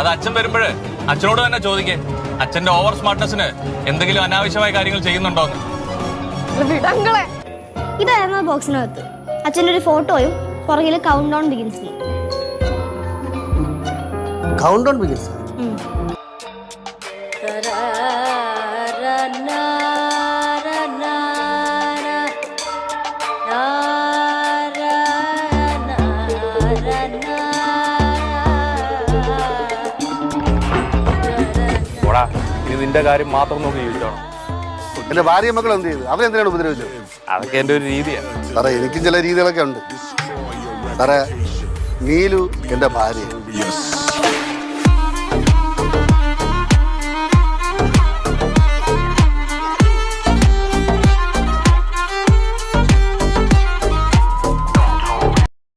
അത് അച്ഛൻ വരുമ്പോഴേ അച്ഛനോട് തന്നെ ചോദിക്കേ അച്ഛന്റെ ഓവർ സ്മാർട്ട്നെസ്സിന് എന്തെങ്കിലും അനാവശ്യമായ കാര്യങ്ങൾ ചെയ്യുന്നുണ്ടോന്ന്. ഇതായിരുന്നു ബോക്സിനകത്ത് അച്ഛൻ്റെ ഒരു ഫോട്ടോയും പുറകിൽ count down begins. Count down begins. ഇത് നിന്റെ കാര്യം മാത്രം നോക്കി ജീവിച്ചോണം. എന്റെ ഭാര്യ മക്കൾ എന്ത് ചെയ്തു? അവരെന്തിനാണ് ഉപദ്രവിച്ചത്? അതൊക്കെ എന്റെ ഒരു രീതിയാണ് സാറേ. എനിക്കും ചില രീതികളൊക്കെ ഉണ്ട് സാറേ. നീലു എന്റെ ഭാര്യ.